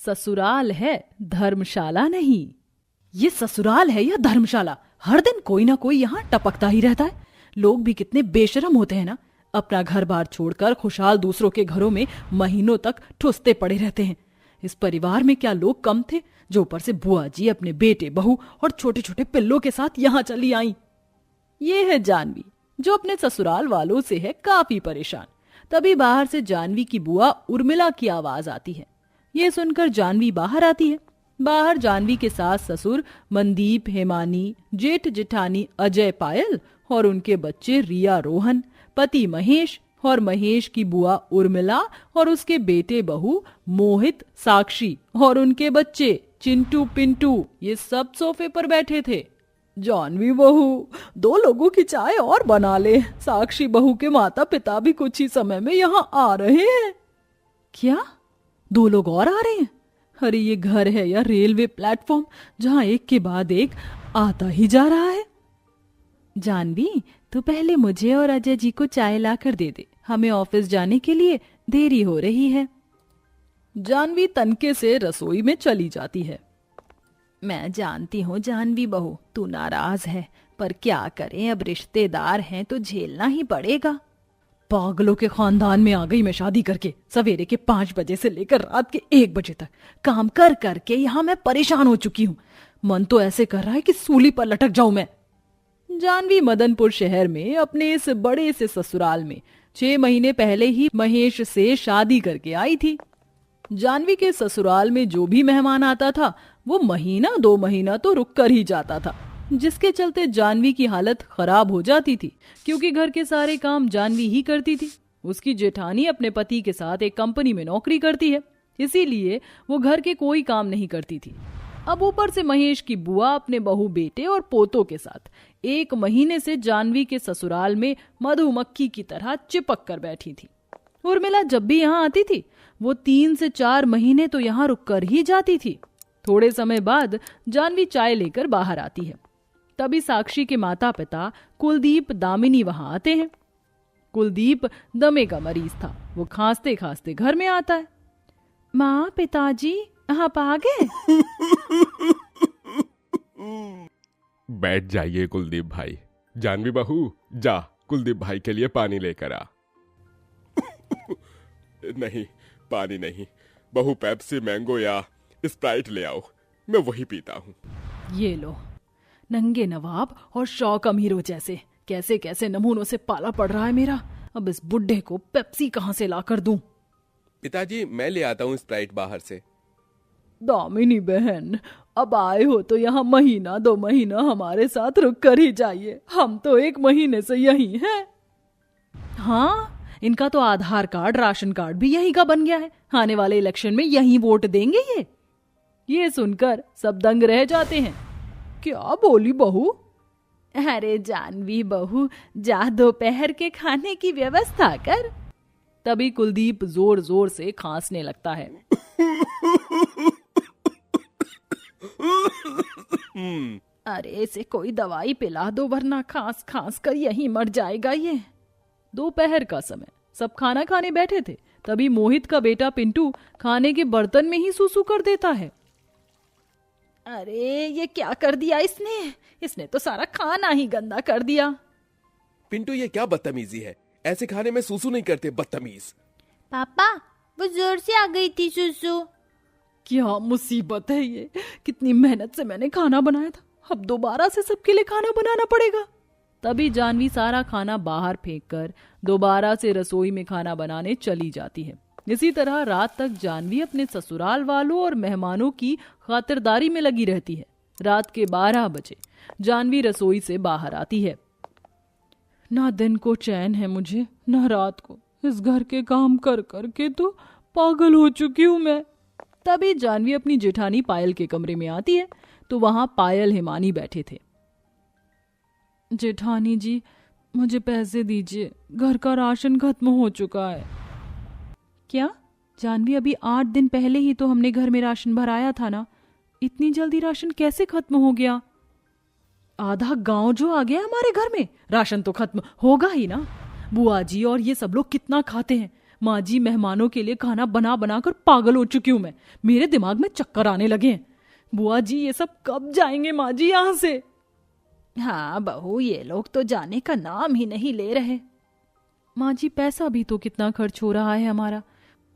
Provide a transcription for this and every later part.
ससुराल है, धर्मशाला नहीं। ये ससुराल है या धर्मशाला? हर दिन कोई ना कोई यहाँ टपकता ही रहता है। लोग भी कितने बेशरम होते हैं ना, अपना घर बार छोड़कर खुशहाल दूसरों के घरों में महीनों तक ठुसते पड़े रहते हैं। इस परिवार में क्या लोग कम थे जो ऊपर से बुआ जी अपने बेटे बहू और छोटे छोटे पिल्लों के साथ यहाँ चली आई। ये है जानवी, जो अपने ससुराल वालों से है काफी परेशान। तभी बाहर से जानवी की बुआ उर्मिला की आवाज आती है। ये सुनकर जानवी बाहर आती है। बाहर जानवी के सास ससुर मनदीप, हेमानी, जेठ जेठानी अजय पायल और उनके बच्चे रिया रोहन, पति महेश और महेश की बुआ उर्मिला और उसके बेटे बहू मोहित, साक्षी और उनके बच्चे चिंटू पिंटू, ये सब सोफे पर बैठे थे। जानवी बहू, 2 लोगों की चाय और बना ले। साक्षी बहू के माता पिता भी कुछ ही समय में यहाँ आ रहे हैं। क्या 2 लोग और आ रहे हैं? अरे ये घर है या रेलवे प्लेटफॉर्म जहाँ एक के बाद एक आता ही जा रहा है। जानवी, तू पहले मुझे और अजय जी को चाय ला कर दे दे, हमें ऑफिस जाने के लिए देरी हो रही है। जानवी तनके से रसोई में चली जाती है। मैं जानती हूँ जानवी बहू, तू नाराज है, पर क्या करें, अब रिश्तेदार हैं तो झेलना ही पड़ेगा। पागलों के खानदान में आ गई मैं शादी करके। सवेरे के 5 बजे से लेकर रात के 1 बजे तक काम कर करके यहाँ मैं परेशान हो चुकी हूँ। मन तो ऐसे कर रहा है कि सूली पर लटक जाऊं मैं। जानवी मदनपुर शहर में अपने इस बड़े से ससुराल में 6 महीने पहले ही महेश से शादी करके आई थी। जानवी के ससुराल में जो भी मेहमान आता था वो महीना 2 महीना तो रुक कर ही जाता था, जिसके चलते जानवी की हालत खराब हो जाती थी, क्योंकि घर के सारे काम जानवी ही करती थी। उसकी जेठानी अपने पति के साथ एक कंपनी में नौकरी करती है, इसीलिए वो घर के कोई काम नहीं करती थी। अब ऊपर से महेश की बुआ अपने बहू बेटे और पोतों के साथ 1 महीने से जानवी के ससुराल में मधुमक्खी की तरह चिपक कर बैठी थी। उर्मिला जब भी यहाँ आती थी वो 3 से 4 महीने तो यहाँ रुक कर ही जाती थी। थोड़े समय बाद जानवी चाय लेकर बाहर आती है। तभी साक्षी के माता पिता कुलदीप, दामिनी वहां आते हैं। कुलदीप दमे का मरीज था। वो खांसते खांसते घर में आता है। माँ, पिताजी आप आ गए? बैठ जाइए कुलदीप भाई। जानवी बहू, जा कुलदीप भाई के लिए पानी लेकर आ। नहीं, पानी नहीं, बहू पेप्सी, मैंगो या स्प्राइट ले आओ, मैं वही पीता हूँ। ये लो, नंगे नवाब और शौक अमीरों जैसे कैसे कैसे नमूनों से पाला पड़ रहा है मेरा। अब इस बुड्ढे को पेप्सी कहाँ से लाकर दूं? पिताजी, मैं ले आता हूँ स्प्राइट बाहर से। दामिनी बहन, अब आए हो तो यहाँ महीना 2 महीना हमारे साथ रुक कर ही जाइए। हम तो 1 महीने से यही हैं। हाँ, इनका तो आधार कार्ड, राशन कार्ड भी यही का बन गया है। आने वाले इलेक्शन में यही वोट देंगे ये सुनकर सब दंग रह जाते हैं। क्या बोली बहू? अरे जानवी बहू, जा दोपहर के खाने की व्यवस्था कर। तभी कुलदीप जोर जोर से खांसने लगता है। अरे इसे कोई दवाई पिला दो, वरना खांस खांस कर यहीं मर जाएगा ये। दोपहर का समय, सब खाना खाने बैठे थे। तभी मोहित का बेटा पिंटू खाने के बर्तन में ही सूसू कर देता है। अरे ये क्या कर दिया इसने तो सारा खाना ही गंदा कर दिया। पिंटू, ये क्या बदतमीजी है? ऐसे खाने में सूसू नहीं करते, बदतमीज। पापा, वो जोर से आ गई थी सूसू। क्या मुसीबत है ये? कितनी मेहनत से मैंने खाना बनाया था, अब दोबारा से सबके लिए खाना बनाना पड़ेगा। तभी जानवी सारा खाना बाहर फेंककर दोबारा से रसोई में खाना बनाने चली जाती है। इसी तरह रात तक जानवी अपने ससुराल वालों और मेहमानों की खातिरदारी में लगी रहती है। रात के 12 बजे जानवी रसोई से बाहर आती है। ना दिन को चैन है मुझे, ना रात को। इस घर के काम कर करके तो पागल हो चुकी हूँ मैं। तभी जानवी अपनी जेठानी पायल के कमरे में आती है तो वहां पायल, हेमानी बैठे थे। जेठानी जी, मुझे पैसे दीजिए, घर का राशन खत्म हो चुका है। क्या जानवी, अभी 8 दिन पहले ही तो हमने घर में राशन भराया था ना, इतनी जल्दी राशन कैसे खत्म हो गया? आधा गांव जो आ गया हमारे घर में, राशन तो खत्म होगा ही ना। बुआ जी और ये सब लोग कितना खाते हैं, माँ जी, मेहमानों के लिए खाना बना बना कर पागल हो चुकी हूँ मैं। मेरे दिमाग में चक्कर आने लगे हैं। बुआ जी, ये सब कब जाएंगे माँ जी यहाँ से? हाँ बहू, ये लोग तो जाने का नाम ही नहीं ले रहे। माँ जी, पैसा भी तो कितना खर्च हो रहा है हमारा।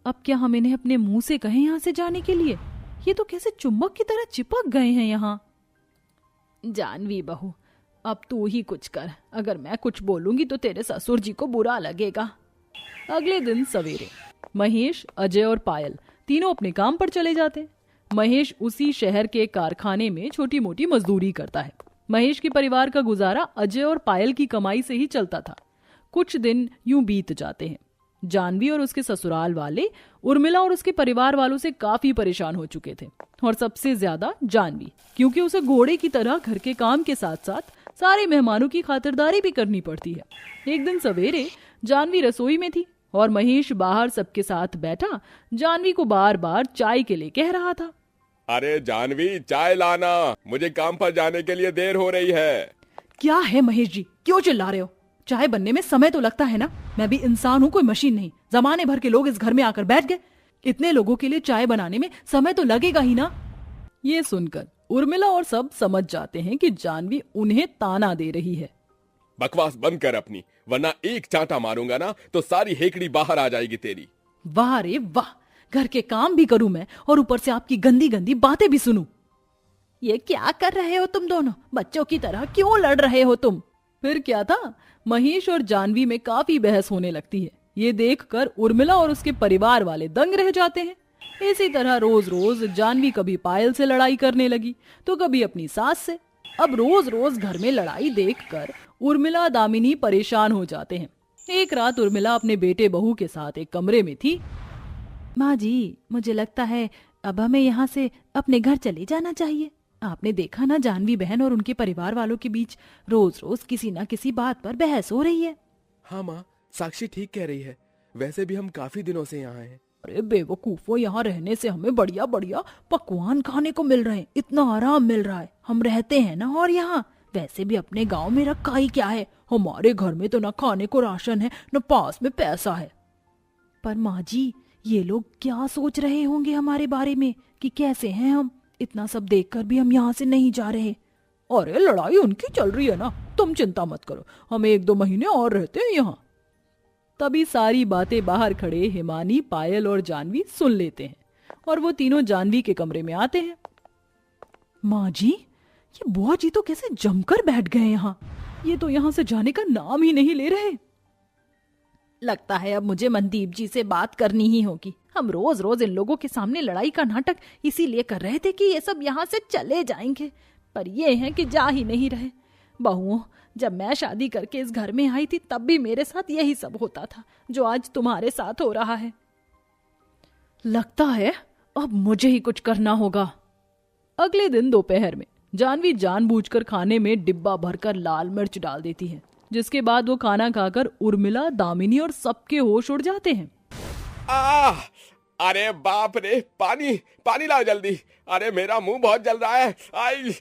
अब क्या हम इन्हें अपने मुंह से कहें यहाँ से जाने के लिए? ये तो कैसे चुंबक की तरह चिपक गए हैं यहाँ। जानवी बहू, अब तू ही कुछ कर। अगर मैं कुछ बोलूंगी तो तेरे ससुर जी को बुरा लगेगा। अगले दिन सवेरे महेश, अजय और पायल तीनों अपने काम पर चले जाते। महेश उसी शहर के कारखाने में छोटी मोटी मजदूरी करता है। महेश के परिवार का गुजारा अजय और पायल की कमाई से ही चलता था। कुछ दिन यूं बीत जाते हैं। जानवी और उसके ससुराल वाले उर्मिला और उसके परिवार वालों से काफी परेशान हो चुके थे, और सबसे ज्यादा जानवी, क्योंकि उसे घोड़े की तरह घर के काम के साथ साथ सारे मेहमानों की खातिरदारी भी करनी पड़ती है। एक दिन सवेरे जानवी रसोई में थी और महेश बाहर सबके साथ बैठा जानवी को बार बार चाय के लिए कह रहा था। अरे जानवी, चाय लाना, मुझे काम पर जाने के लिए देर हो रही है। क्या है महेश जी, क्यों चिल्ला रहे हो? चाय बनने में समय तो लगता है ना। मैं भी इंसान हूँ, कोई मशीन नहीं। जमाने भर के लोग इस घर में आकर बैठ गए। इतने लोगों के लिए चाय बनाने में समय तो लगेगा ही ना। ये सुनकर उर्मिला और सब समझ जाते हैं कि जानवी उन्हें ताना दे रही है। बकवास बंद कर अपनी, वरना एक चांटा मारूंगा ना तो सारी हेकड़ी बाहर आ जाएगी तेरी। वाह रे वाह, घर के काम भी करूं मैं और ऊपर से आपकी गंदी गंदी बातें भी सुनूं। ये क्या कर रहे हो तुम दोनों? बच्चों की तरह क्यों लड़ रहे हो तुम? फिर क्या था, महेश और जानवी में काफी बहस होने लगती है। ये देखकर उर्मिला और उसके परिवार वाले दंग रह जाते हैं। इसी तरह रोज रोज जानवी कभी पायल से लड़ाई करने लगी तो कभी अपनी सास से। अब रोज रोज घर में लड़ाई देखकर उर्मिला, दामिनी परेशान हो जाते हैं। एक रात उर्मिला अपने बेटे बहू के साथ एक कमरे में थी। माँ जी, मुझे लगता है अब हमें यहाँ से अपने घर चले जाना चाहिए। आपने देखा ना, जानवी बहन और उनके परिवार वालों के बीच रोज रोज किसी ना किसी बात पर बहस हो रही है। हाँ माँ, साक्षी ठीक कह रही है। वैसे भी हम काफी दिनों से यहाँ हैं। अरे बेवकूफो, यहाँ रहने से हमें बढ़िया बढ़िया पकवान खाने को मिल रहे हैं, इतना आराम मिल रहा है। हम रहते हैं ना, और यहाँ वैसे भी अपने गांव में रखा ही क्या है। हमारे घर में तो न खाने को राशन है, न पास में पैसा है। पर माँ जी, ये लोग क्या सोच रहे होंगे हमारे बारे में कि कैसे हैं हम? इतना सब देखकर भी हम यहाँ से नहीं जा रहे। अरे लड़ाई उनकी चल रही है ना, तुम चिंता मत करो, हम 1-2 महीने और रहते हैं यहाँ। तभी सारी बातें बाहर खड़े हिमानी, पायल और जानवी सुन लेते हैं और वो तीनों जानवी के कमरे में आते हैं। माँ जी, ये बुआ जी तो कैसे जमकर बैठ गए यहाँ। ये तो यहाँ से जाने का नाम ही नहीं ले रहे। लगता है अब मुझे मनदीप जी से बात करनी ही होगी। हम रोज रोज इन लोगों के सामने लड़ाई का नाटक इसीलिए कर रहे थे कि ये सब यहाँ से चले जाएंगे, पर ये हैं कि जा ही नहीं रहे। बहुओं, जब मैं शादी करके इस घर में आई थी तब भी मेरे साथ यही सब होता था जो आज तुम्हारे साथ हो रहा है। लगता है अब मुझे ही कुछ करना होगा। अगले दिन दोपहर में जानवी जानबूझकर खाने में डिब्बा भरकर लाल मिर्च डाल देती है, जिसके बाद वो खाना खाकर उर्मिला, दामिनी और सबके होश उड़ जाते हैं। अरे बाप रे, पानी पानी लाओ जल्दी। अरे मेरा मुंह बहुत जल रहा है। आई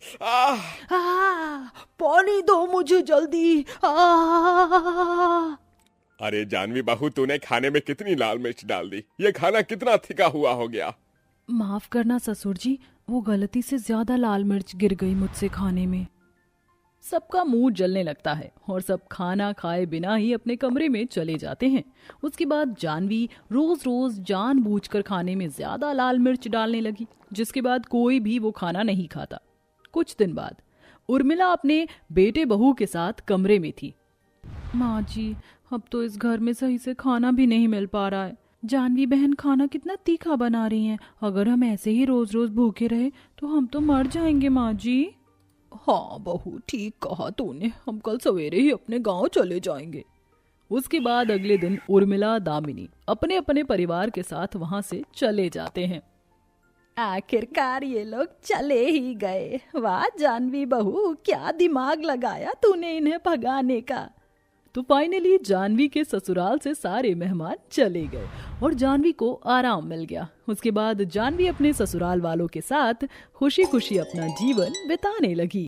पानी दो मुझे जल्दी। अरे जानवी बहू, तूने खाने में कितनी लाल मिर्च डाल दी? ये खाना कितना थिका हुआ हो गया। माफ करना ससुर जी, वो गलती से ज्यादा लाल मिर्च गिर गई मुझसे खाने में। सबका मुंह जलने लगता है और सब खाना खाए बिना ही अपने कमरे में चले जाते हैं। उसके बाद जानवी रोज रोज जानबूझकर खाने में ज्यादा लाल मिर्च डालने लगी, जिसके बाद कोई भी वो खाना नहीं खाता। कुछ दिन बाद उर्मिला अपने बेटे बहू के साथ कमरे में थी। माँ जी, अब तो इस घर में सही से खाना भी नहीं मिल पा रहा है। जानवी बहन खाना कितना तीखा बना रही हैं। अगर हम ऐसे ही रोज रोज भूखे रहे तो हम तो मर जाएंगे माँ जी। हाँ बहू, ठीक कहा तूने, हम कल सवेरे ही अपने गांव चले जाएंगे। उसके बाद अगले दिन उर्मिला, दामिनी अपने अपने परिवार के साथ वहां से चले जाते हैं। आखिरकार ये लोग चले ही गए। वाह जानवी बहू, क्या दिमाग लगाया तूने इन्हें भगाने का। तो फाइनली जानवी के ससुराल से सारे मेहमान चले गए और जानवी को आराम मिल गया। उसके बाद जानवी अपने ससुराल वालों के साथ खुशी खुशी अपना जीवन बिताने लगी।